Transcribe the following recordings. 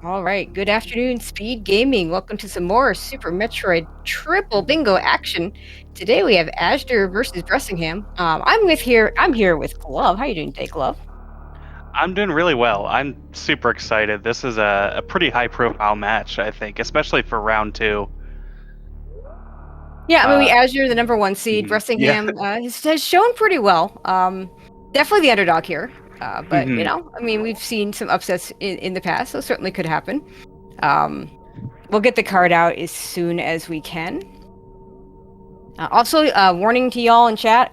All right. Good afternoon, Speed Gaming. Welcome to some more Super Metroid Triple Bingo action. Today we have azder versus Bressingham. I'm here with Glove. How you doing today, Glove? I'm doing really well. I'm super excited. This is a pretty high profile match, I think, especially for round two. Yeah, I mean, we Uh, azder the number one seed. yeah. Bressingham has shown pretty well. Definitely the underdog here. But hmm I mean, we've seen some upsets in the past, so certainly could happen. Um, we'll get the card out as soon as we can. Also, warning to y'all in chat.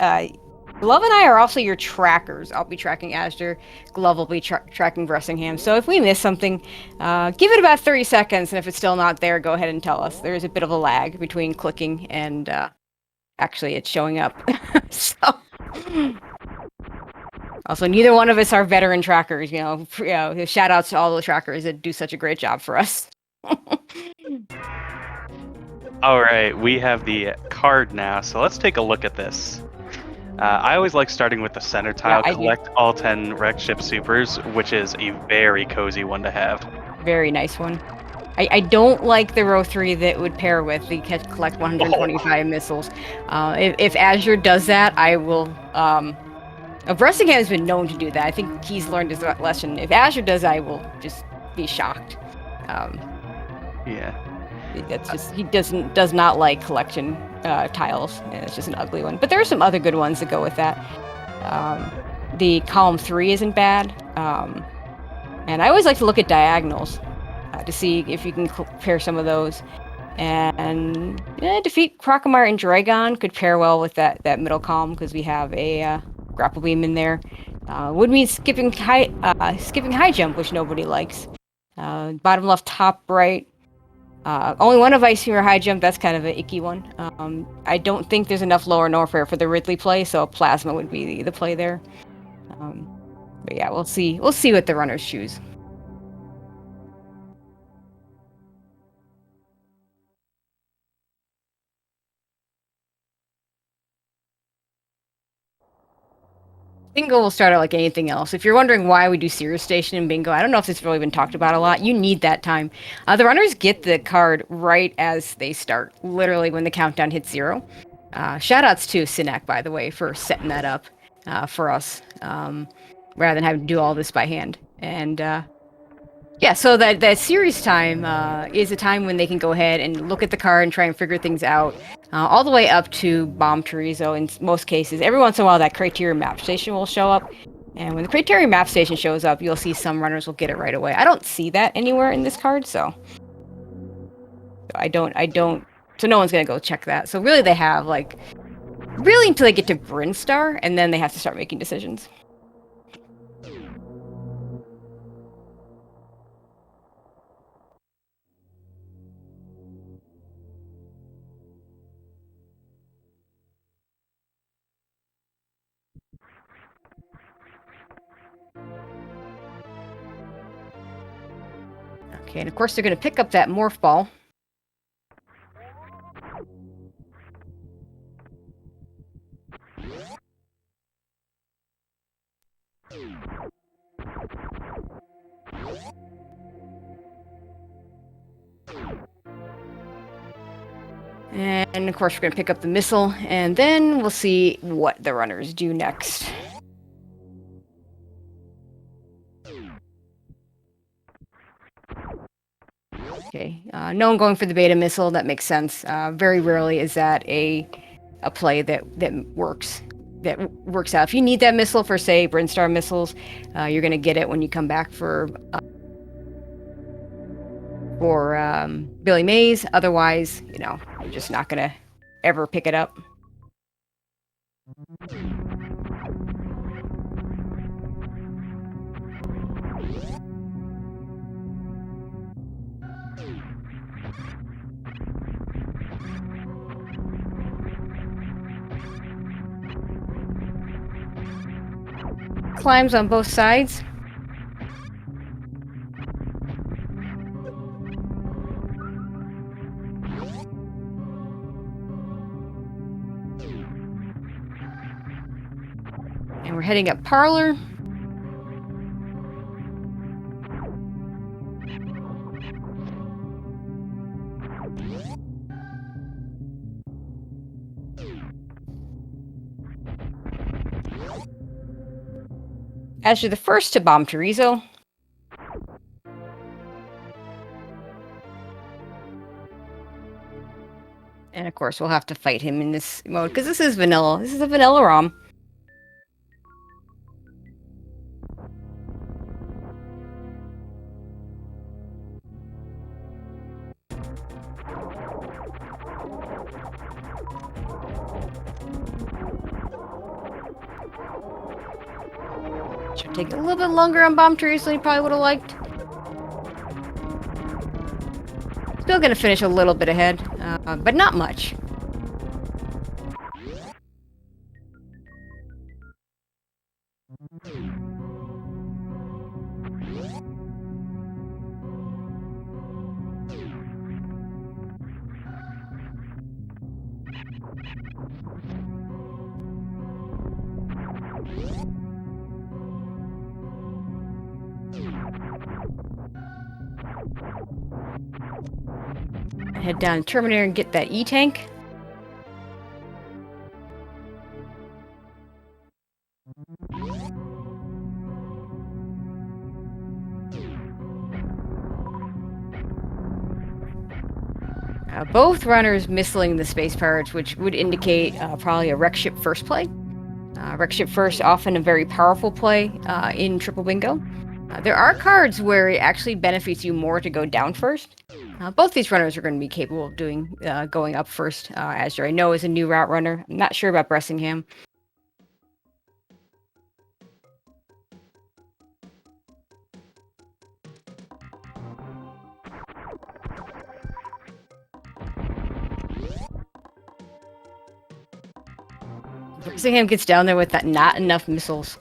Glove and I are also your trackers. I'll be tracking azder. Glove will be tracking Bressingham. So if we miss something, give it about 30 seconds, and if it's still not there, go ahead and tell us. There is a bit of a lag between clicking and actually it showing up. So, also, neither one of us are veteran trackers. Shout outs to all the trackers that do such a great job for us. All right, we have the card now, so let's take a look at this. I always like starting with the center Yeah, tile, I do. collect all 10 wrecked ship supers, which is a very cozy one to have. Very nice one. I don't like the row 3 that would pair with the collect Oh, 125 missiles. If azder does that, I will. Bressingham has been known to do that. I think he's learned his lesson. If azder does, I will just be shocked. Um, yeah. that's just he does not like collection tiles, and it's just an ugly one. But there are some other good ones that go with that. Um, the column 3 isn't bad, and I always like to look at diagonals to see if you can pair some of those. And defeat Crocomire and Dragon could pair well with that middle column because we have a grapple beam in there. Would mean skipping high jump, which nobody likes. Bottom left, top right. Only one of Ice Hero high jump. That's kind of an icky one. I don't think there's enough lower Norfair for the Ridley play, so Plasma would be the play there. Um, but yeah, we'll see. We'll see what the runners choose. Bingo will start out like anything else. If you're wondering why we do Serious Station in Bingo, I don't know if it's really been talked about a lot. You need that time. The runners get the card right as they start, literally when the countdown hits 0. Shoutouts to Sinek, by the way, for setting that up for us, rather than having to do all this by hand. And yeah, so that series time is a time when they can go ahead and look at the card and try and figure things out, all the way up to Bomb Chorizo in most cases. Every once in a while, that Criteria Map Station will show up, and when the Criteria Map Station shows up, you'll see some runners will get it right away. I don't see that anywhere in this card, so I don't. So no one's gonna go check that. So really, they have like really until they get to Brinstar, and then they have to start making decisions. Okay, and of course they're gonna pick up that Morph Ball. And of course, we're going to pick up the missile, and then we'll see what the runners do next. Okay, no one going for the beta missile. That makes sense. Very rarely is that a play that works. That works out. If you need that missile for, say, Brinstar missiles, you're going to get it when you come back for Billy Mays. Otherwise, you're just not going to ever pick it up. Climbs on both sides. And we're heading up Parlor. Azure the first to bomb Chorizo. And of course, we'll have to fight him in this mode, because this is vanilla. This is a vanilla ROM. Should take a little bit longer on bomb trees than he probably would have liked. Still gonna finish a little bit ahead, but not much. Head down to Terminator and get that E-tank. Both runners missing the space pirates, which would indicate probably a wreck ship first play. Wreck ship first, often a very powerful play in Triple Bingo. There are cards where it actually benefits you more to go down first. Both these runners are going to be capable of doing going up first. Azure, I know, is a new route runner. I'm not sure about Bressingham. Bressingham gets down there with that not enough missiles.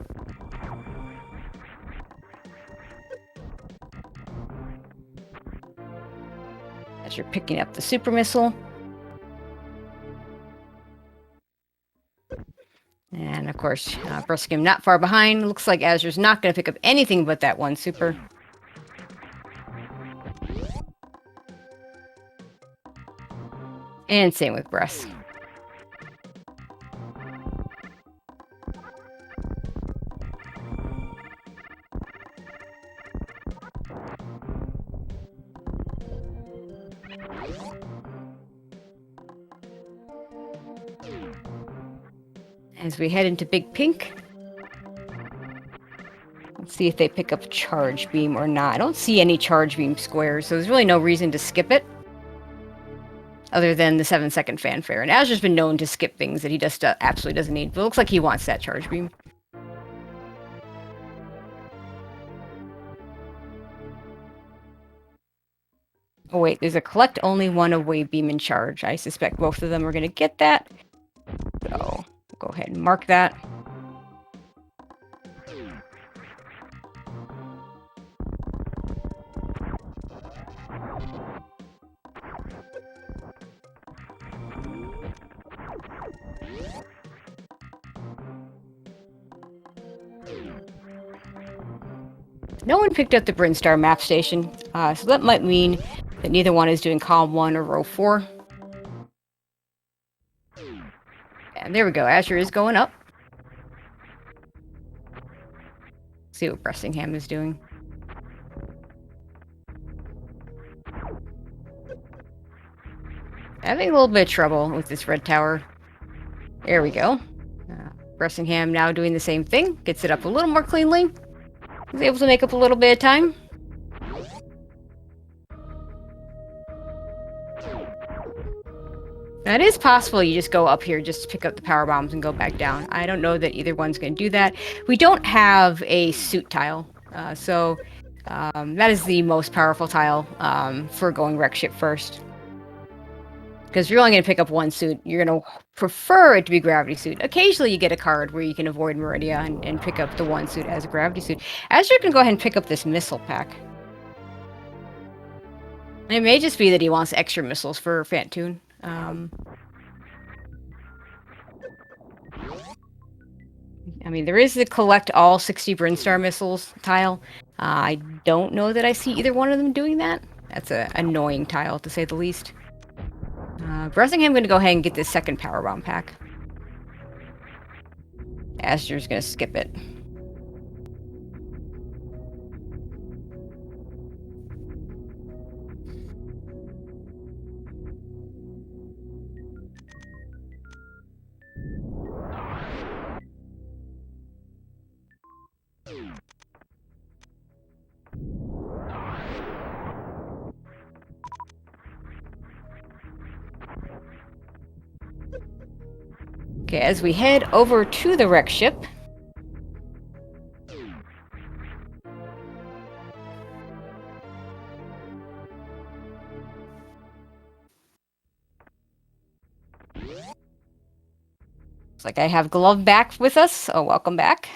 As you're picking up the super missile. And of course, Bressingham not far behind. Looks like Azure's not going to pick up anything but that one super. And same with Bress. As we head into Big Pink, let's see if they pick up Charge Beam or not. I don't see any Charge Beam squares, so there's really no reason to skip it, other than the 7-second fanfare. And Azure's been known to skip things that he just absolutely doesn't need, but it looks like he wants that Charge Beam. Oh wait, there's a collect only one away beam in charge. I suspect both of them are going to get that. So, go ahead and mark that. No one picked up the Brinstar map station, so that might mean that neither one is doing column 1 or row 4. And there we go, Azure is going up. See what Bressingham is doing. Having a little bit of trouble with this red tower. There we go. Bressingham now doing the same thing. Gets it up a little more cleanly. He's able to make up a little bit of time. Now, it is possible you just go up here just to pick up the power bombs and go back down. I don't know that either one's going to do that. We don't have a suit tile, so that is the most powerful tile for going wreck ship first. Because you're only going to pick up one suit. You're going to prefer it to be gravity suit. Occasionally you get a card where you can avoid Meridia and pick up the one suit as a gravity suit. Azure can go ahead and pick up this missile pack. And it may just be that he wants extra missiles for Fantoon. I mean, there is the collect all 60 Brinstar missiles tile. I don't know that I see either one of them doing that. That's an annoying tile, to say the least. Bressingham going to go ahead and get this second power bomb pack. Azure's going to skip it. Okay, as we head over to the wreck ship. Looks like I have Glove back with us. Oh, welcome back.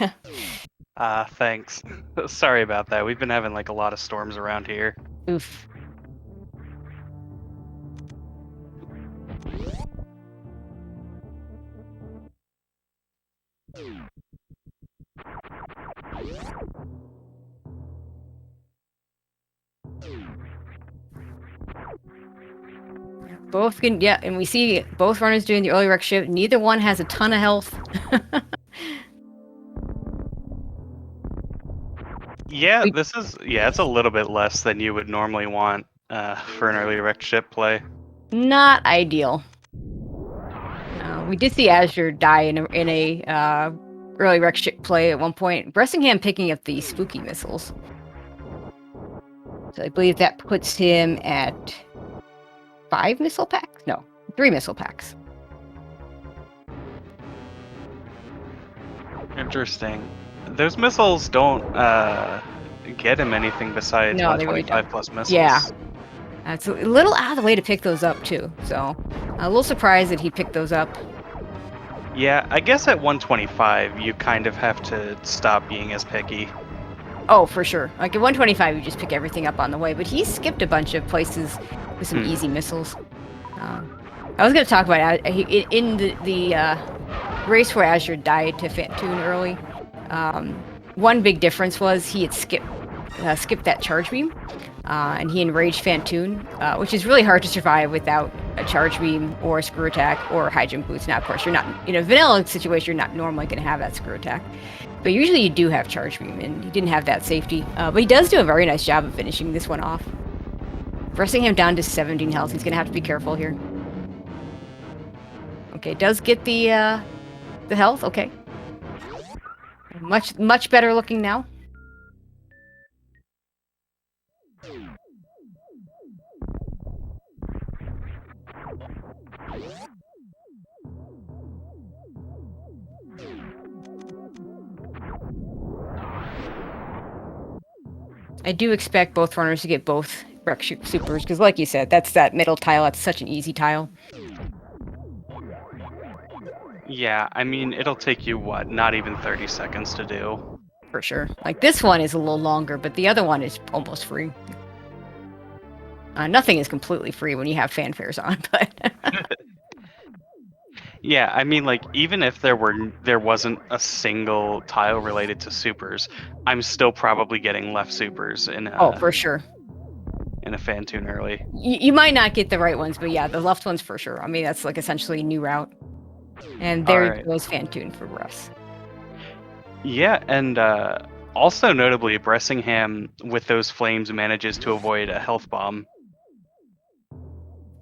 Thanks. Sorry about that. We've been having like a lot of storms around here. Oof. Both can, yeah, and we see both runners doing the early wreck ship. Neither one has a ton of health. Yeah, it's a little bit less than you would normally want for an early wrecked ship play. Not ideal. We did see Azder die in a early wreck ship play at one point. Bressingham picking up the spooky missiles. So I believe that puts him at 5 missile packs? No, 3 missile packs. Interesting. Those missiles don't get him anything besides No, they really 125 don't. plus missiles. Yeah. It's a little out of the way to pick those up, too. So, a little surprised that he picked those up. Yeah, I guess at 125, you kind of have to stop being as picky. Oh, for sure. Like, at 125, you just pick everything up on the way. But he skipped a bunch of places with some easy missiles. I was going to talk about it. In the race where Azure died to Fantoon early, one big difference was he had skipped that charge beam. And he enraged Fantoon, which is really hard to survive without a charge beam or a screw attack or high jump boots. Now, of course, you're not, in a vanilla situation, you're not normally going to have that screw attack. But usually you do have charge beam, and he didn't have that safety. But he does do a very nice job of finishing this one off. Pressing him down to 17 health. He's going to have to be careful here. Okay, does get the health. Okay. Much better looking now. I do expect both runners to get both wreck supers, because like you said, that's that middle tile. That's such an easy tile. Yeah, I mean, it'll take you, what, not even 30 seconds to do. For sure. Like, this one is a little longer, but the other one is almost free. Nothing is completely free when you have fanfares on, but... Yeah, I mean, like, even if there wasn't a single tile related to supers, I'm still probably getting left supers in oh, for sure. In a Fantoon early. You might not get the right ones, but yeah, the left ones for sure. I mean, that's like essentially a new route. And there goes Fantoon for Russ. Yeah, and also notably, Bressingham with those flames manages to avoid a health bomb.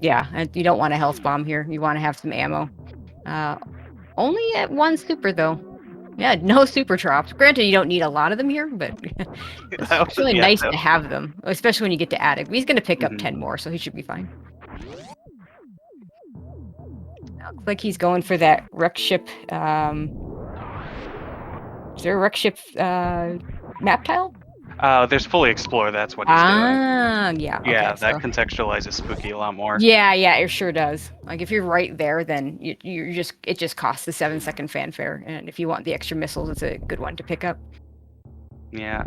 Yeah, and you don't want a health bomb here. You want to have some ammo. Only at 1 super though. Yeah, no super drops. Granted, you don't need a lot of them here, but it's really nice to have them, especially when you get to attic. He's going to pick up 10 more, so he should be fine. Looks like he's going for that wreck ship. Is there a wreck ship map tile? There's fully explore. That's what he's doing. Yeah. Yeah, okay, that contextualizes spooky a lot more. Yeah, it sure does. Like if you're right there, then it just costs the 7-second fanfare, and if you want the extra missiles, it's a good one to pick up. Yeah.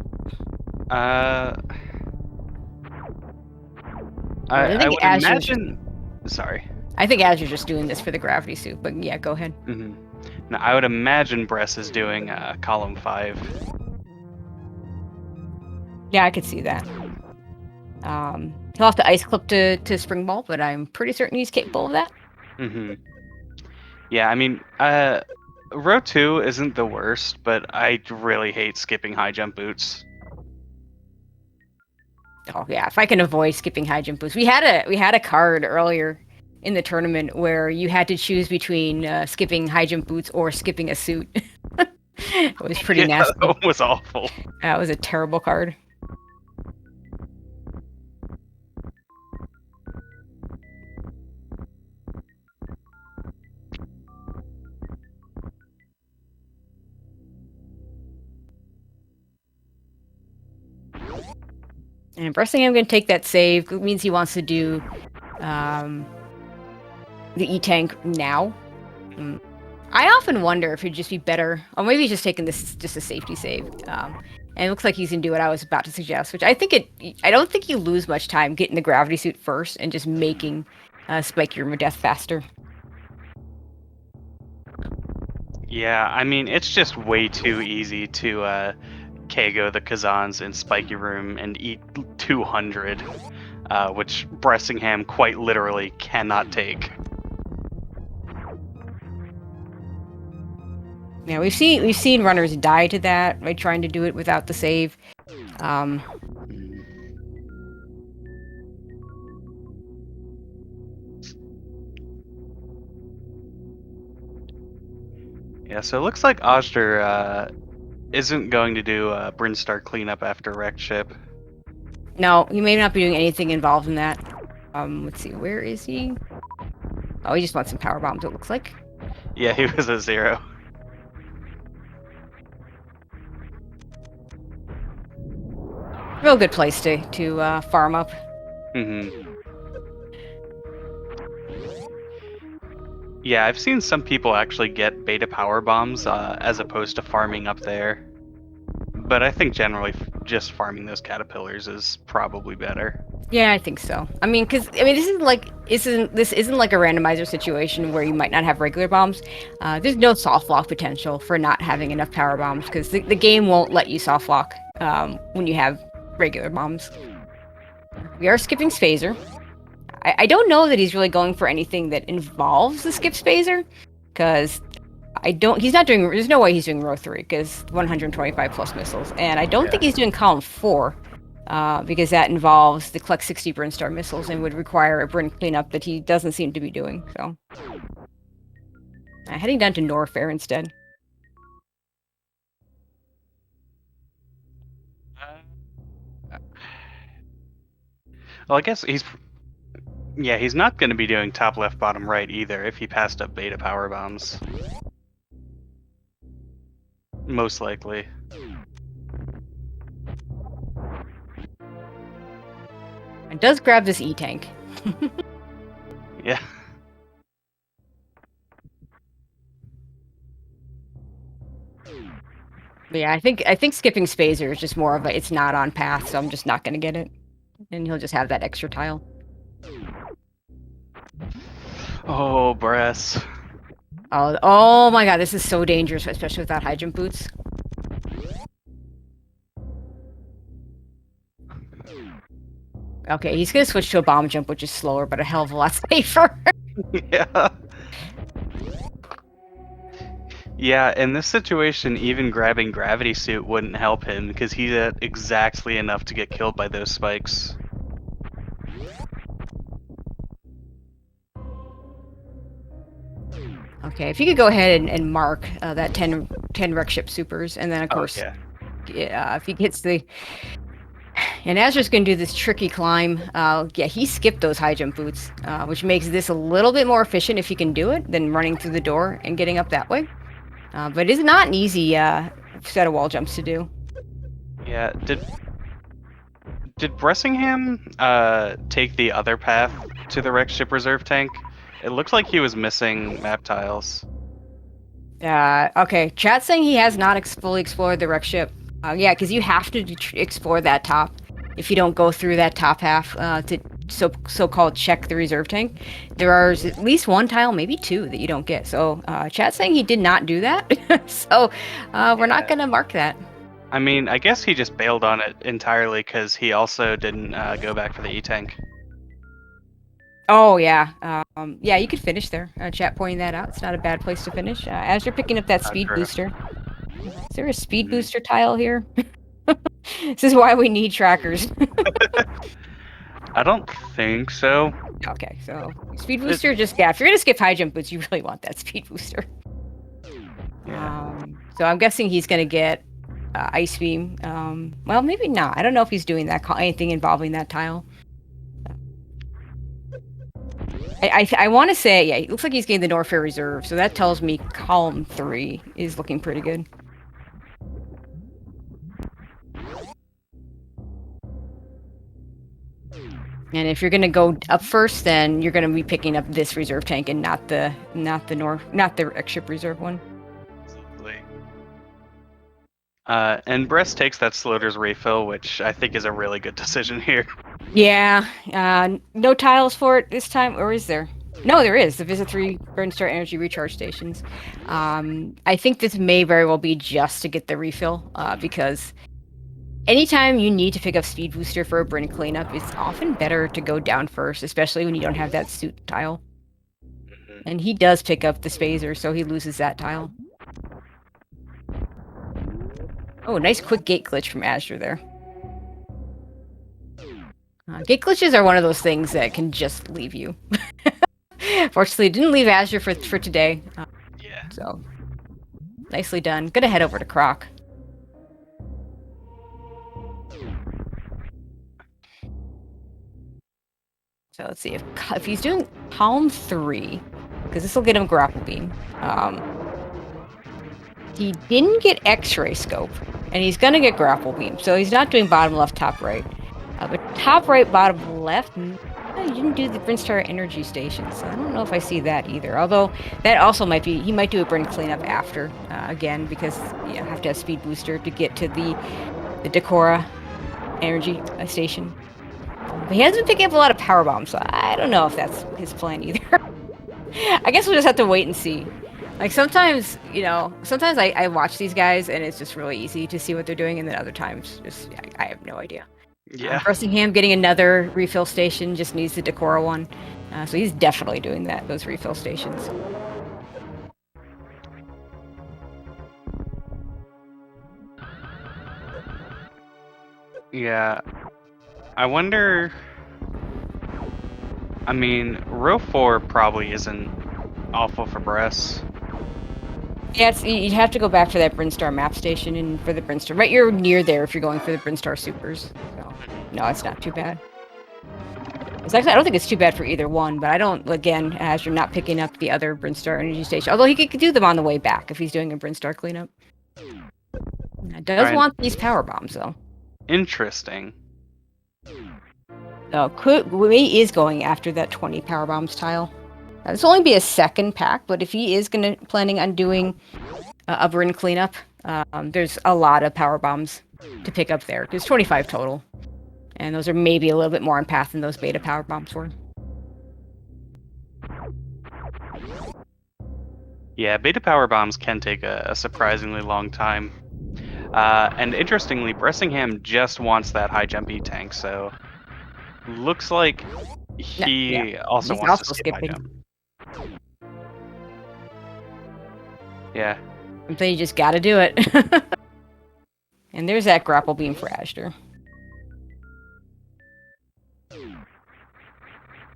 I would imagine. Sorry. I think Azure's just doing this for the gravity suit, but yeah, go ahead. Now, I would imagine Bress is doing column 5. Yeah, I could see that. He'll have to ice clip to spring ball, but I'm pretty certain he's capable of that. Yeah, I mean, row 2 isn't the worst, but I really hate skipping high jump boots. Oh yeah, if I can avoid skipping high jump boots. We had a card earlier in the tournament where you had to choose between skipping high jump boots or skipping a suit. It was pretty nasty. That was awful. That was a terrible card. And Bressingham going to take that save. It means he wants to do the E-Tank now. I often wonder if he'd just be better, or maybe he's just taking this just a safety save. And it looks like he's gonna do what I was about to suggest, which I don't think you lose much time getting the gravity suit first and just making Spiky Room of Death faster. Yeah, I mean, it's just way too easy to KO the Kazans in Spiky Room and eat 200, which Bressingham quite literally cannot take. Yeah, we've seen runners die to that by trying to do it without the save. Yeah, so it looks like azder isn't going to do Brinstar cleanup after wrecked ship. No, he may not be doing anything involved in that. Let's see, where is he? Oh, he just wants some power bombs, it looks like. Yeah, he was a 0. Real good place to farm up. Yeah, I've seen some people actually get beta power bombs as opposed to farming up there. But I think generally just farming those caterpillars is probably better. Yeah, I think so. I mean, this isn't like a randomizer situation where you might not have regular bombs. There's no soft lock potential for not having enough power bombs because the game won't let you soft lock when you have regular bombs. We are skipping Phaser. I don't know that he's really going for anything that involves the skip Phaser because he's not doing, there's no way he's doing row 3 because 125 plus missiles, and I don't think he's doing column 4 because that involves the collect 60 Brinstar missiles and would require a Brin cleanup that he doesn't seem to be doing, so. Heading down to Norfair instead. Well, I guess he's not going to be doing top left, bottom right either if he passed up beta power bombs. Most likely. It does grab this E-Tank. Yeah. But yeah, I think skipping Phaser is just more of a, it's not on path, so I'm just not going to get it. And he'll just have that extra tile. Oh, Bress. Oh my god, this is so dangerous, especially without high jump boots. Okay, he's gonna switch to a bomb jump, which is slower, but a hell of a lot safer. Yeah. Yeah, in this situation, even grabbing gravity suit wouldn't help him because he's at exactly enough to get killed by those spikes. Okay, if you could go ahead and mark that 10 wreck ship supers, and then of course, if he gets the... And Azder's going to do this tricky climb. Yeah, he skipped those high jump boots, which makes this a little bit more efficient if he can do it than running through the door and getting up that way. But it is not an easy set of wall jumps to do. Yeah, did Bressingham take the other path to the wrecked ship reserve tank? It looks like he was missing map tiles. Okay, chat's saying he has not fully explored the wreck ship. Yeah, because you have to explore that top if you don't go through that top half to so-called check the reserve tank. There is at least one tile, maybe 2, that you don't get. So chat's saying he did not do that. So we're not going to mark that. I mean, I guess he just bailed on it entirely because he also didn't go back for the E-Tank. Oh, yeah. Yeah, you could finish there. Chat pointing that out. It's not a bad place to finish. As you're picking up that speed booster. Is there a speed booster tile here? This is why we need trackers. I don't think so. Okay, so speed booster, just, yeah, if you're going to skip high jump boots, you really want that speed booster. Yeah. So I'm guessing he's going to get ice beam. Well, maybe not. I don't know if he's doing that, anything involving that tile. I want to say, yeah, it looks like he's getting the Norfair Reserve, so that tells me column 3 is looking pretty good. And if you're going to go up first, then you're going to be picking up this reserve tank and not the X-ship reserve one. Absolutely. And Brest takes that Sloter's refill, which I think is a really good decision here. Yeah, no tiles for it this time, or is there? No, there is. The Visit 3 Burn Star Energy Recharge Stations. I think this may very well be just to get the refill, because anytime you need to pick up Speed Booster for a Bryn cleanup, it's often better to go down first, especially when you don't have that suit tile. And he does pick up the Spazer, so he loses that tile. Oh, nice quick gate glitch from Azder there. Gate glitches are one of those things that can just leave you. Fortunately, it didn't leave Azure for today. Yeah. So, nicely done. Gonna head over to Croc. So let's see if he's doing Palm 3, because this will get him Grapple Beam. He didn't get X-Ray Scope, and he's gonna get Grapple Beam. So he's not doing bottom left, top right. But top right, bottom left, you didn't do the Brinstar Energy Station, so I don't know if I see that either. Although that also might be, he might do a Bryn cleanup after, again, because you have to have Speed Booster to get to the Decora Energy Station. But he hasn't been picking up a lot of power bombs, so I don't know if that's his plan either. I guess we'll just have to wait and see. Like sometimes, sometimes I watch these guys and it's just really easy to see what they're doing, and then other times, just I have no idea. Yeah. Bressingham getting another refill station, just needs the Decora one. So he's definitely doing those refill stations. Yeah. I wonder... I mean, row 4 probably isn't awful for Bress. Yeah, you'd have to go back for that Brinstar map station and for the Brinstar. Right, you're near there if you're going for the Brinstar Supers. So, no, it's not too bad. It's actually, I don't think it's too bad for either one, but I don't, again, as you're not picking up the other Brinstar Energy Station. Although he could do them on the way back if he's doing a Brinstar cleanup. Does want these power bombs, though. Interesting. He is going after that 20 power bombs tile. This will only be a second pack, but if he is planning on doing a Bryn cleanup, there's a lot of power bombs to pick up there. There's 25 total, and those are maybe a little bit more on path than those beta power bombs were. Yeah, beta power bombs can take a surprisingly long time. And interestingly, Bressingham just wants that high jump E tank, so looks like he also wants to skip high jump. Yeah. So you just gotta do it. And there's that grapple beam for Azder.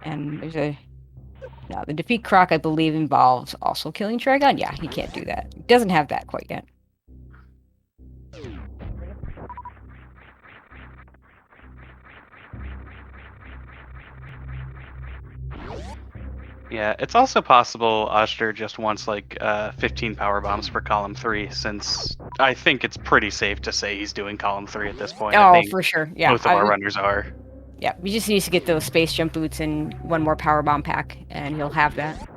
And there's no, the defeat Croc, I believe, involves also killing Dragon. Yeah, he can't do that. He doesn't have that quite yet. Yeah, it's also possible Oster just wants like 15 power bombs for column 3, since I think it's pretty safe to say he's doing column 3 at this point. Oh, for sure. Yeah, both of our runners are. Yeah, he just needs to get those space jump boots and one more power bomb pack, and he'll have that.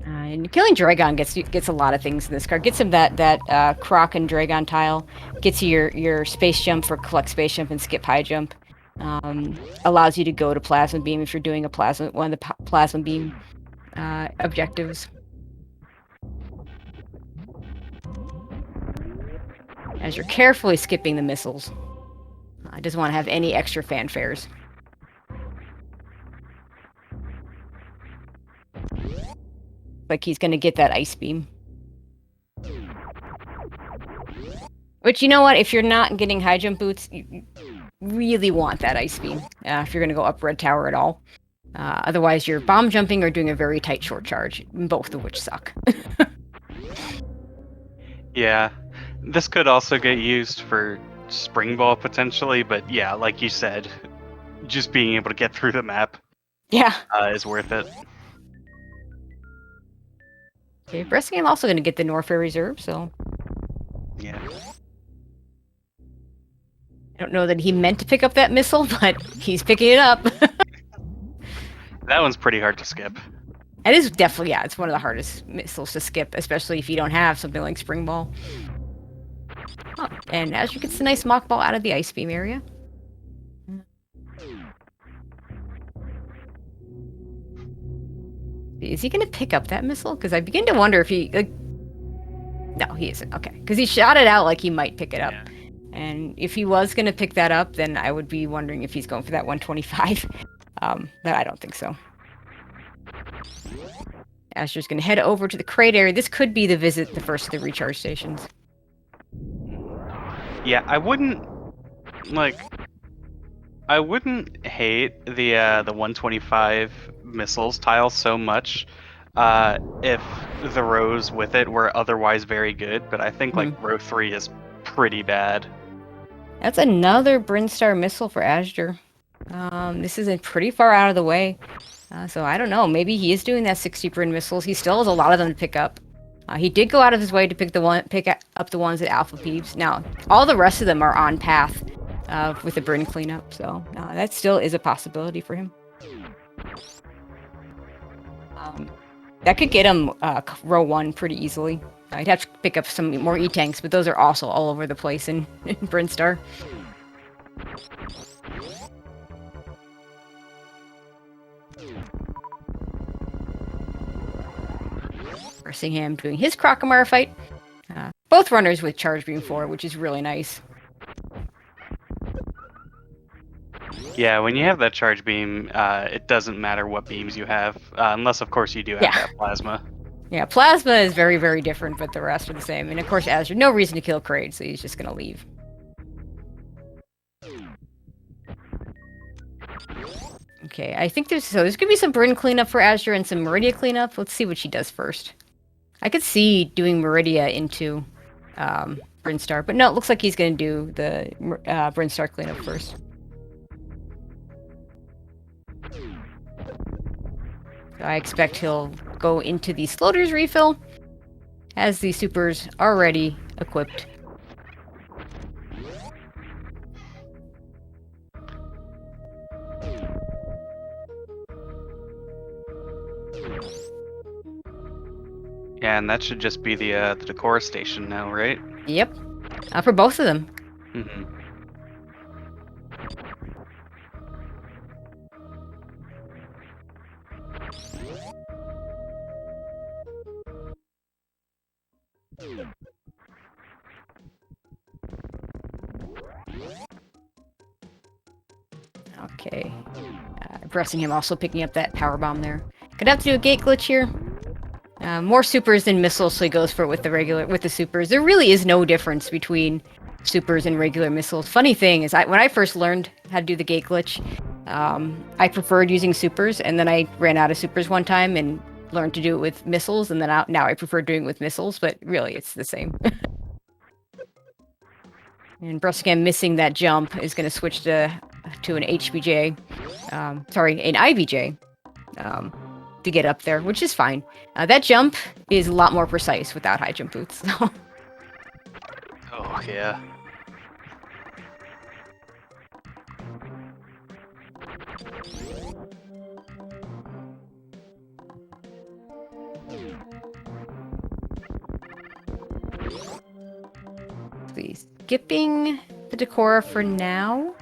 And killing Dragon gets a lot of things in this card. Gets him that Croc and Dragon tile. Gets you your space jump for collect space jump and skip high jump. Allows you to go to plasma beam if you're doing one of the plasma beam objectives. As you're carefully skipping the missiles. Doesn't want to have any extra fanfares. Like he's gonna get that ice beam. Which, you know what? If you're not getting high jump boots, you really want that ice beam if you're gonna go up Red Tower at all. Otherwise, you're bomb jumping or doing a very tight short charge, both of which suck. Yeah, this could also get used for Spring Ball potentially, but yeah, like you said, just being able to get through the map is worth it. Okay, Bressingham also going to get the Norfair Reserve, so... Yeah. I don't know that he meant to pick up that missile, but he's picking it up. That one's pretty hard to skip. It is definitely, yeah, it's one of the hardest missiles to skip, especially if you don't have something like Spring Ball. Oh, and Azure gets a nice Mock Ball out of the Ice Beam area. Is he going to pick up that missile? Because I begin to wonder if he... No, he isn't. Okay. Because he shot it out like he might pick it up. Yeah. And if he was going to pick that up, then I would be wondering if he's going for that 125. But I don't think so. Azure's going to head over to the crate area. This could be the first of the recharge stations. Yeah, I wouldn't hate the 125 missiles tile so much if the rows with it were otherwise very good, but I think like row 3 is pretty bad. That's another Brinstar missile for Azure. This is pretty far out of the way. So I don't know, maybe he is doing that 60 Brin missiles. He still has a lot of them to pick up. He did go out of his way to pick up the ones at Alpha Peeps. Now, all the rest of them are on path with the Brin cleanup, so that still is a possibility for him. That could get him row 1 pretty easily. I'd have to pick up some more E-Tanks, but those are also all over the place in Brinstar. Bressingham doing his Crocomire fight. Both runners with Charge Beam 4, which is really nice. Yeah, when you have that Charge Beam, it doesn't matter what beams you have, unless, of course, you do have that Plasma. Yeah, Plasma is very, very different, but the rest are the same. And, of course, Azure, no reason to kill Kraid, so he's just going to leave. Okay, I think there's going to be some Brin cleanup for Azure and some Meridia cleanup. Let's see what she does first. I could see doing Meridia into Brinstar, but no, it looks like he's going to do the Brinstar cleanup first. So I expect he'll go into the Sloater's refill as the supers are already equipped. Yeah, and that should just be the Decor station now, right? Yep. For both of them. Mm-hmm. Okay. Bressingham also picking up that power bomb there. Could have to do a gate glitch here. More supers than missiles, so he goes for it with the supers. There really is no difference between supers and regular missiles. Funny thing is, when I first learned how to do the gate glitch, I preferred using supers, and then I ran out of supers one time and learned to do it with missiles, and then now I prefer doing it with missiles, but really it's the same. And Bressingham missing that jump is going to switch to an HBJ, an IBJ, to get up there, which is fine. That jump is a lot more precise without high jump boots. So. Oh, yeah. Please. Skipping the Decora for now.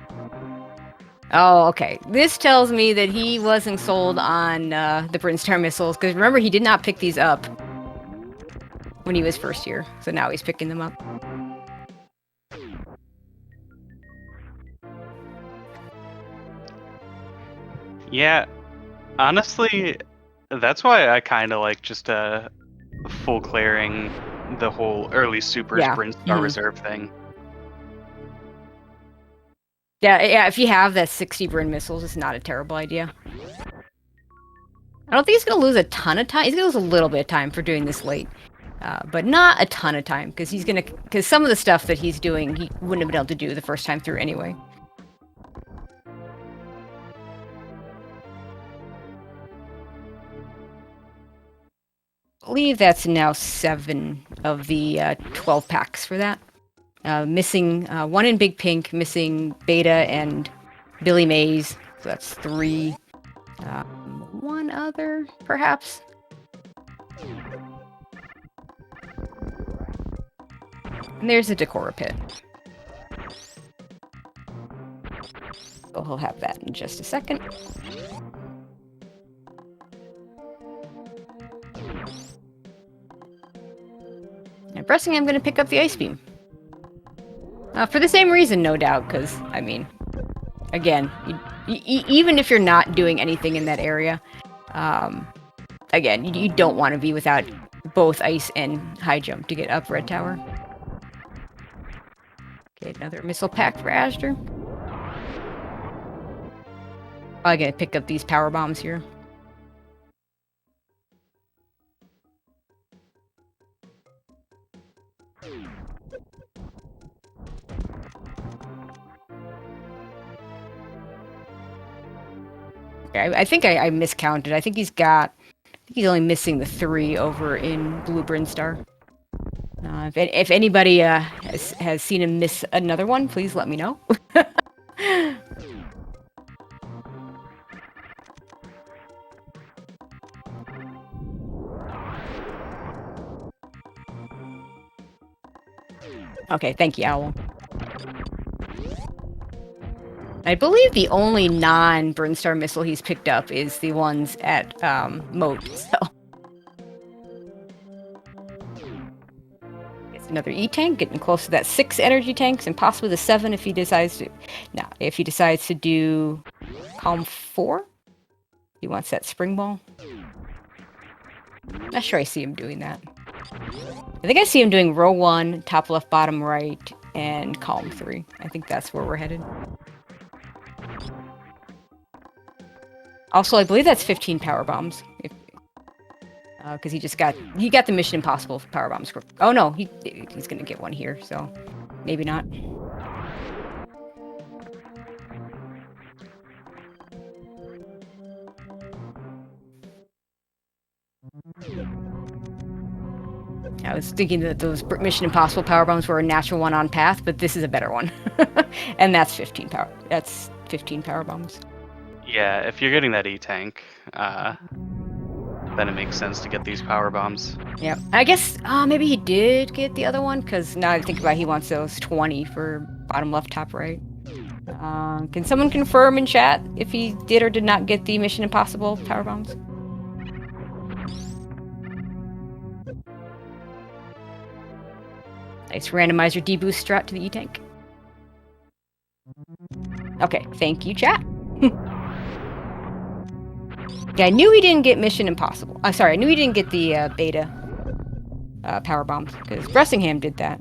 Oh, okay. This tells me that he wasn't sold on the Brinstar missiles, because remember, he did not pick these up when he was first year, so now he's picking them up. Yeah, honestly, that's why I kind of like just full clearing the whole early supers Brinstar reserve thing. Yeah, if you have that 60 Brin missiles, it's not a terrible idea. I don't think he's going to lose a ton of time. He's going to lose a little bit of time for doing this late. But not a ton of time, because some of the stuff that he's doing, he wouldn't have been able to do the first time through anyway. I believe that's now 7 of the 12 packs for that. Missing one in Big Pink, missing Beta and Billy Mays. So that's 3. One other, perhaps. And there's a Decora pit. So he'll have that in just a second. And pressing, I'm going to pick up the Ice Beam. For the same reason, no doubt, because, I mean, again, even if you're not doing anything in that area, again, you don't want to be without both ice and high jump to get up Red Tower. Okay, another missile pack for Azder. I'm gonna pick up these power bombs here. Okay, I think I miscounted. I think he's only missing the 3 over in Blue Brinstar. If anybody has seen him miss another one, please let me know. Okay, thank you, Owl. I believe the only non-Brinstar missile he's picked up is the ones at Moat, so... It's another E-tank, getting close to that 6 energy tanks, and possibly the 7 if he decides to... No, if he decides to do Calm 4? He wants that Spring Ball. Not sure I see him doing that. I think I see him doing row 1, top left, bottom right, and Calm 3. I think that's where we're headed. Also, I believe that's 15 power bombs. Because he got the Mission Impossible power bombs. Oh no, he's gonna get one here, so maybe not. I was thinking that those Mission Impossible power bombs were a natural one on path, but this is a better one. And that's 15 power. That's 15 power bombs. Yeah, if you're getting that E-tank, then it makes sense to get these power bombs. Yeah, I guess maybe he did get the other one, because now I think about it, he wants those 20 for bottom left, top right. Can someone confirm in chat if he did or did not get the Mission Impossible power bombs? Nice randomizer deboost strat to the E-tank. Okay, thank you, chat. Yeah, I knew he didn't get Mission Impossible. Sorry, I knew he didn't get the Beta power bombs, because Bressingham did that.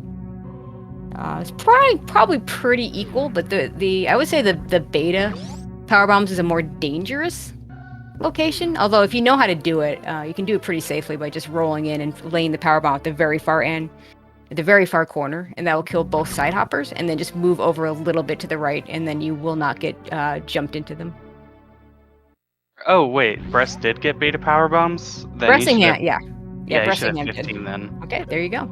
It's probably pretty equal, but I would say the Beta power bombs is a more dangerous location. Although if you know how to do it, you can do it pretty safely by just rolling in and laying the power bomb at the very far end, at the very far corner, and that will kill both side hoppers, and then just move over a little bit to the right, and then you will not get jumped into them. Oh wait, Bress did get Beta power bombs. Bressingham, yeah, you should Bressingham have 15 did. then. Okay, there you go.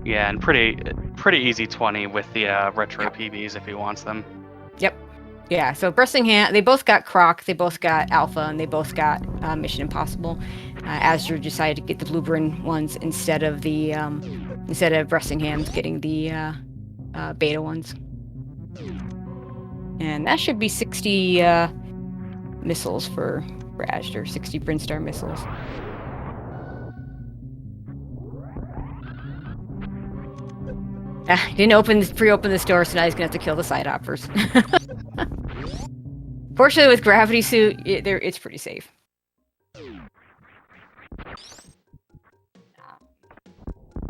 Yeah, and pretty easy 20 with the retro PBs if he wants them. Yep. Yeah, so Bressingham, they both got Croc, they both got Alpha, and they both got Mission Impossible. Azder decided to get the Blue Bryn ones instead of Bressingham's getting the Beta ones. And that should be 60 missiles for Azder, 60 Brinstar missiles. Didn't pre-open this door, so now he's gonna have to kill the side hoppers. Fortunately, with Gravity Suit, it's pretty safe.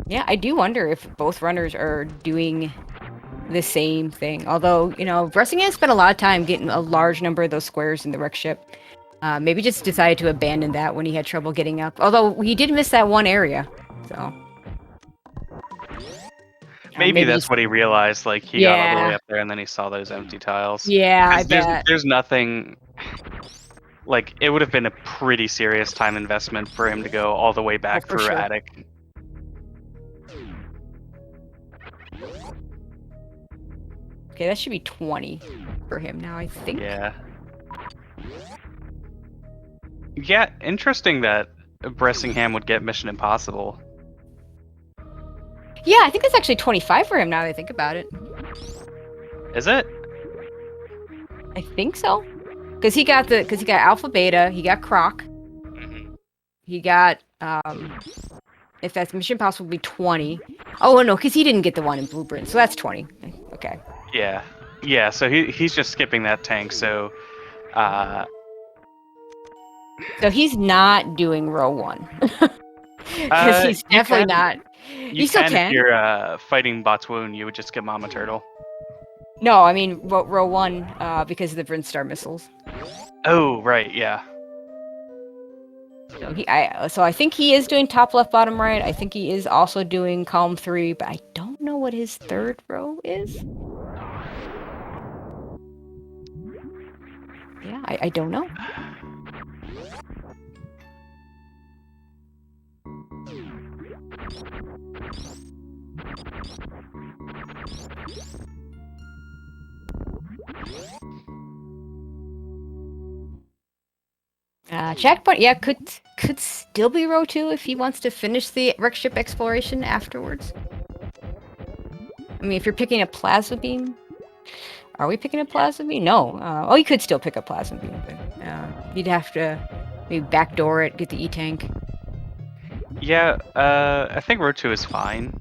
Yeah, I do wonder if both runners are doing the same thing. Although, Bressingham spent a lot of time getting a large number of those squares in the wreck ship. Maybe just decided to abandon that when he had trouble getting up. Although, he did miss that one area, so... Maybe that's what he realized, like, he got all the way up there and then he saw those empty tiles. Yeah, I bet. There's nothing... Like, it would have been a pretty serious time investment for him to go all the way back for through sure. Attic. Okay, that should be 20 for him now, I think. Yeah. Yeah, interesting that Bressingham would get Mission Impossible. Yeah, I think that's actually 25 for him now that I think about it. Is it? I think so. Because he got Alpha Beta, he got Croc, Mhm. he got if that's Mission Impossible would be 20. Oh no, because he didn't get the one in Blueprint, so that's 20. Okay. Yeah. Yeah, so he's just skipping that tank, so So he's not doing row 1. Because he's you definitely can not. you Still can if can. you're fighting Botswoon, you would just skip Mama Turtle. No, I mean row 1 because of the Brinstar missiles. Oh, right, yeah. So I think he is doing top left, bottom right. I think he is also doing column 3, but I don't know what his third row is. Yeah, I don't know. Checkpoint, yeah, could still be row 2 if he wants to finish the wreck ship exploration afterwards. I mean, if you're picking a plasma beam, are we picking a plasma beam? No. Oh, you could still pick a plasma beam, but you'd have to maybe backdoor it, get the E-tank. Yeah, I think row 2 is fine.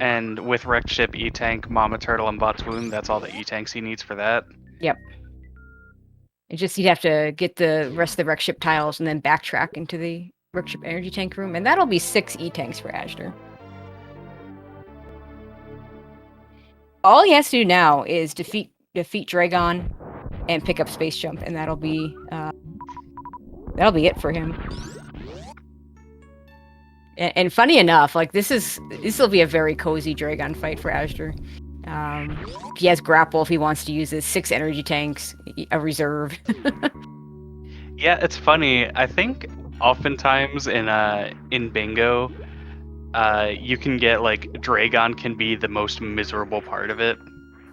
And with Wrecked Ship, E-Tank, Mama Turtle, and Botswoon, that's all the E-Tanks he needs for that. Yep. It's just you'd have to get the rest of the wreck ship tiles and then backtrack into the wreck ship energy tank room, and that'll be 6 E-tanks for Azder. All he has to do now is defeat Dragon and pick up Space Jump, and that'll be it for him. And funny enough, like this will be a very cozy Dragon fight for Azder. He has grapple if he wants to use his 6 energy tanks, a reserve. Yeah, it's funny. I think oftentimes in bingo, you can get like Dragon can be the most miserable part of it.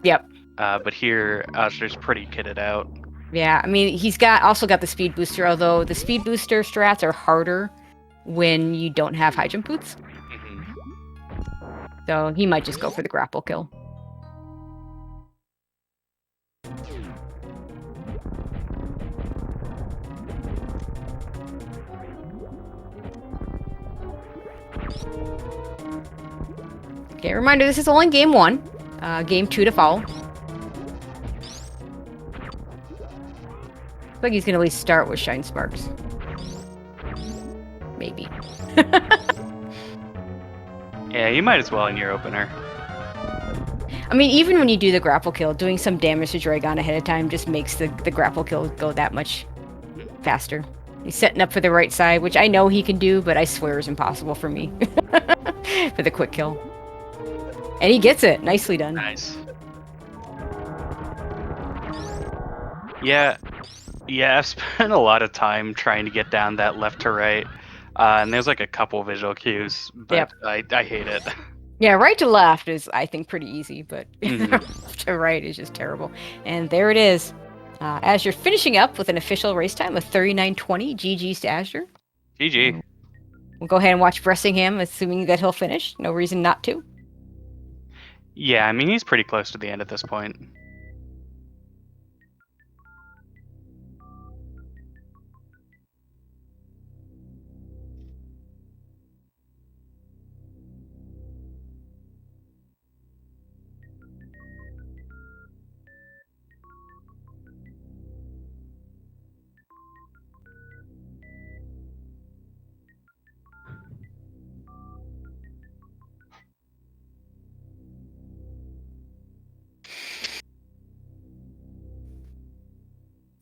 Yep. But here, Azder's pretty kitted out. Yeah, I mean he's also got the speed booster, although the speed booster strats are harder when you don't have high jump boots. So he might just go for the grapple kill. Okay, reminder, this is only game 1. Game 2 to follow. Looks like he's gonna at least start with Shine Sparks. Maybe. Yeah, you might as well in your opener. I mean, even when you do the grapple kill, doing some damage to Dragon ahead of time just makes the grapple kill go that much faster. He's setting up for the right side, which I know he can do, but I swear is impossible for me. For the quick kill. And he gets it. Nicely done. Nice. Yeah, I've spent a lot of time trying to get down that left to right. And there's like a couple visual cues, but yep. I hate it. Yeah, right to left is, I think, pretty easy, but left to right is just terrible. And there it is. Azder finishing up with an official race time of 39:20. GG's to Azder. GG. We'll go ahead and watch Bressingham, assuming that he'll finish. No reason not to. Yeah, I mean, he's pretty close to the end at this point.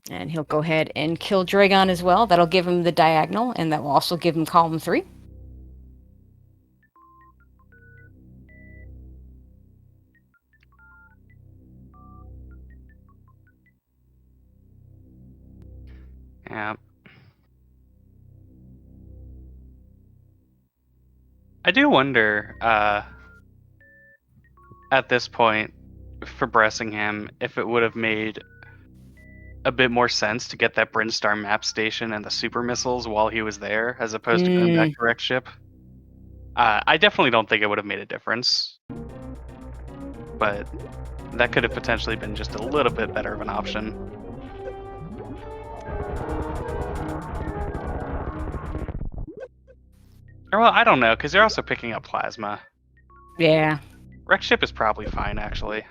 And he'll go ahead and kill Dragon as well. That'll give him the diagonal, and that will also give him column 3. Yeah. I do wonder, at this point, for Bressingham, if it would have made a bit more sense to get that Brinstar map station and the super missiles while he was there, as opposed to going back to Wreck Ship. I definitely don't think it would have made a difference, but that could have potentially been just a little bit better of an option. Or, well, I don't know, because they're also picking up plasma. Yeah. Wreck Ship is probably fine, actually.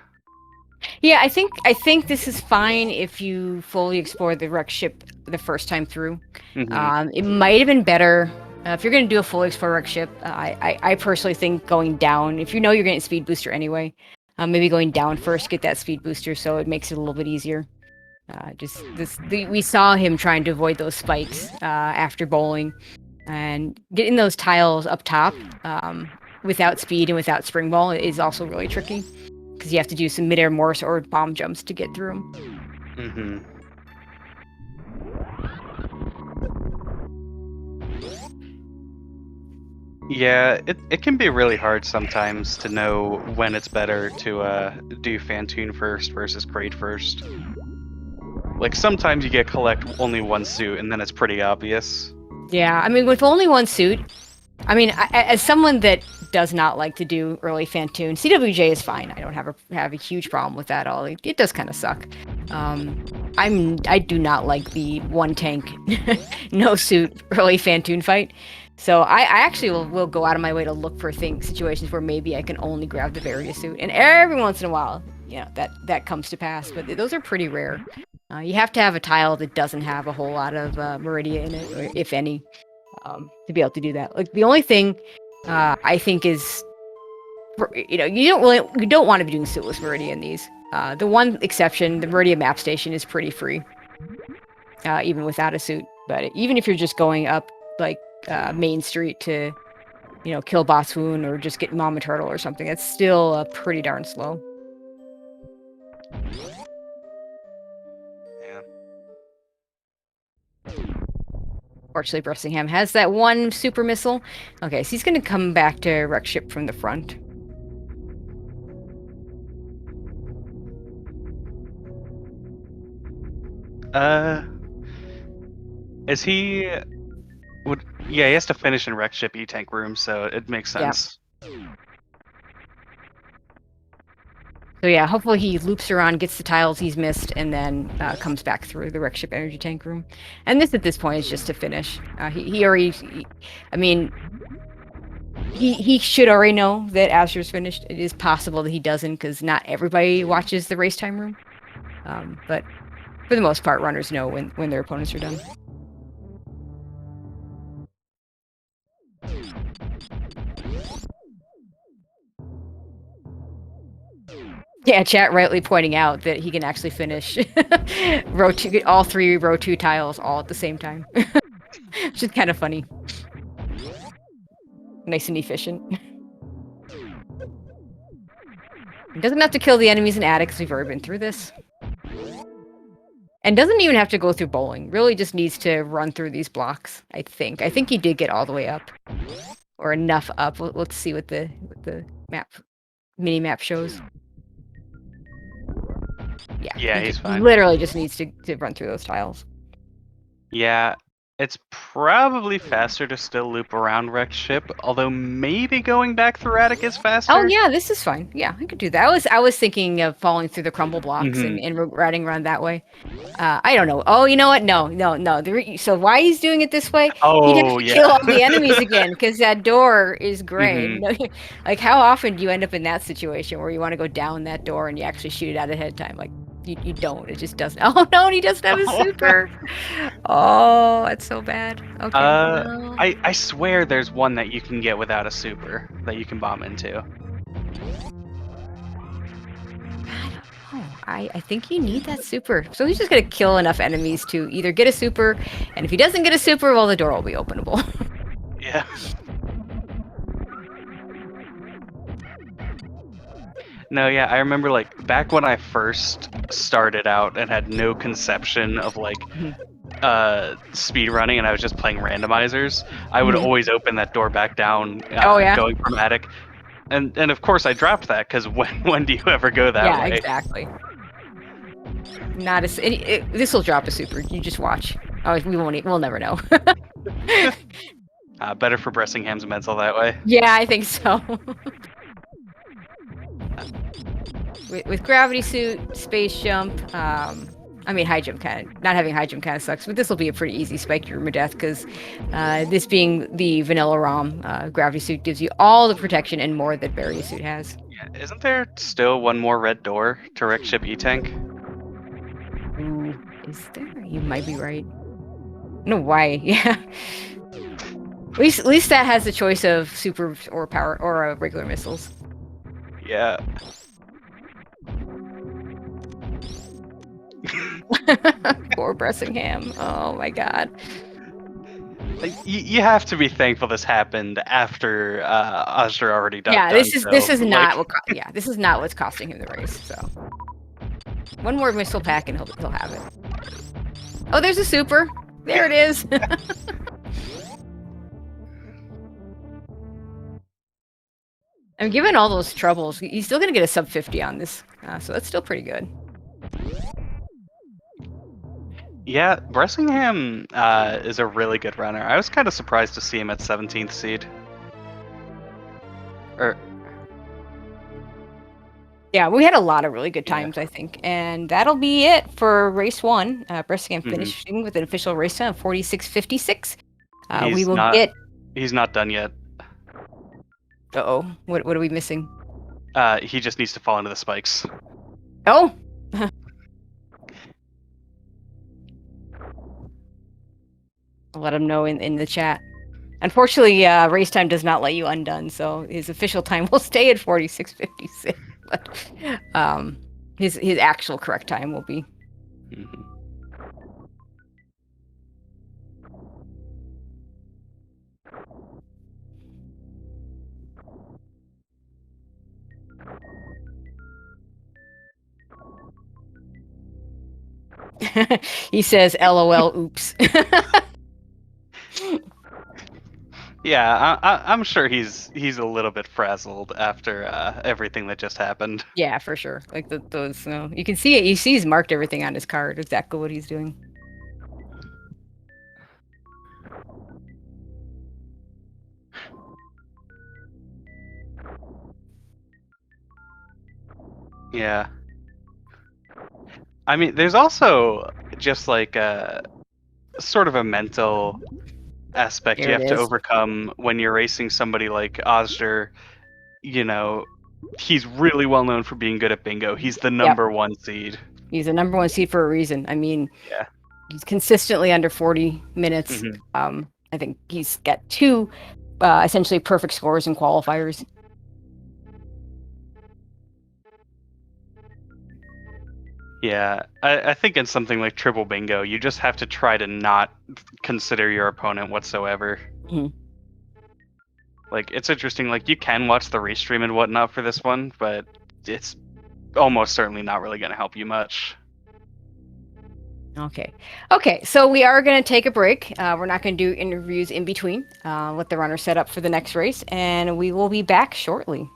Yeah, I think this is fine if you fully explore the wreck ship the first time through. It might have been better if you're going to do a fully explore wreck ship. I personally think going down, if you know you're getting a speed booster anyway, maybe going down first, get that speed booster, so it makes it a little bit easier. We saw him trying to avoid those spikes after bowling, and getting those tiles up top without speed and without spring ball is also really tricky. Because you have to do some midair Morse or bomb jumps to get through them. Yeah, it can be really hard sometimes to know when it's better to do Phantoon first versus Crate first. Like, sometimes you get collect only one suit, and then it's pretty obvious. Yeah, I mean, with only one suit, I mean, as someone that does not like to do early Phantoon, CWJ is fine. I don't have a huge problem with that at all. It does kind of suck. I do not like the one tank, no suit early Phantoon fight. So I actually will go out of my way to look for situations where maybe I can only grab the Varia suit, and every once in a while, that comes to pass. But those are pretty rare. You have to have a tile that doesn't have a whole lot of Meridia in it, or if any. To be able to do that. Like, the only thing I think is, you don't want to be doing suitless Meridia in these. The one exception, the Meridia map station, is pretty free, even without a suit. But even if you're just going up like Main Street to, kill Boss Wound or just get Mama Turtle or something, that's still pretty darn slow. Fortunately, Bressingham has that one super missile. Okay, so he's going to come back to wreck ship from the front. Is he... Yeah, he has to finish in wreck ship E-tank room, so it makes sense. Yep. So yeah, hopefully he loops around, gets the tiles he's missed, and then comes back through the wreck ship energy tank room. And this, at this point, is just to finish. He should already know that Azder's finished. It is possible that he doesn't, because not everybody watches the race time room. But for the most part, runners know when their opponents are done. Yeah, chat rightly pointing out that he can actually finish all 3 row 2 tiles all at the same time. Which is kind of funny. Nice and efficient. He doesn't have to kill the enemies in attic, because we've already been through this. And doesn't even have to go through bowling. Really just needs to run through these blocks, I think. I think he did get all the way up. Or enough up. Let's see what the mini-map shows. Yeah, he's fine. Literally just needs to run through those tiles. Yeah, it's probably faster to still loop around wreck ship, although maybe going back through attic is faster. Oh yeah, this is fine. Yeah, I could do that. I was thinking of falling through the crumble blocks and riding around that way. I don't know. Oh, you know what? No. So why he's doing it this way? Oh, he'd have to kill all the enemies again, because that door is gray. Like, how often do you end up in that situation where you want to go down that door and you actually shoot it out ahead of time? Like, you don't. It just doesn't. Oh no, he doesn't have a super. Oh, that's so bad. Okay. No. I swear there's one that you can get without a super that you can bomb into. I think you need that super. So he's just gonna kill enough enemies to either get a super, and if he doesn't get a super, well, the door will be openable. Yeah. No, yeah, I remember, like, back when I first started out and had no conception of, like, speed running and I was just playing randomizers, I would Mhm. always open that door back down, Oh, yeah? going from attic, and of course I dropped that because when do you ever go that Yeah, way? exactly. Not as this will drop a super. You just watch. Oh, we'll never know. Better for Bressingham's mental that way. Yeah, I think so. With gravity suit, space jump, I mean, high jump not having high jump kind of sucks, but this will be a pretty easy spike your room of death because this being the vanilla ROM, gravity suit gives you all the protection and more that barrier suit has. Yeah, isn't there still one more red door to wreck ship E-Tank? Ooh, is there? You might be right. No, why? Yeah. At least that has the choice of super or power or regular missiles. Yeah. Poor Bressingham. Oh my god. Like, you have to be thankful this happened after Azder already Yeah, done this so. is Like, not this is not what's costing him the race. So one more missile pack and he'll have it. Oh, there's a super. There it is. I mean, given all those troubles, he's still gonna get a sub 50 on this, so that's still pretty good. yeah, Bressingham is a really good runner. I was kind of surprised to see him at 17th seed. Yeah, we had a lot of really good Yeah. times, I think, and that'll be it for race one. Bressingham Mhm. finishing with an official race time of 46:56. We He's will not. get. He's not done yet. Uh-oh, what are we missing? He just needs to fall into the spikes. Oh. I'll let him know in the chat. Unfortunately, race time does not let you undone, so his official time will stay at 46:56. But his actual correct time will be. Mhm. He says, "LOL, oops." Yeah, I'm sure he's a little bit frazzled after everything that just happened. Yeah, for sure. Like those, you can see it. You see he's marked everything on his card, exactly what he's doing. Yeah. I mean, there's also just like a sort of a mental aspect you Here it have to is. overcome when you're racing somebody like Ozder. You know, he's really well known for being good at bingo. He's the Yep, number one seed. he's a number one seed for a reason. I mean, Yeah. he's consistently under 40 minutes. Hmm. I think he's got two essentially perfect scores in qualifiers. Yeah, I think in something like triple bingo, you just have to try to not consider your opponent whatsoever. Mhm. Like, it's interesting. Like, you can watch the restream and whatnot for this one, but it's almost certainly not really going to help you much. Okay. Okay, so we are going to take a break. We're not going to do interviews in between. Let the runner set up for the next race, and we will be back shortly.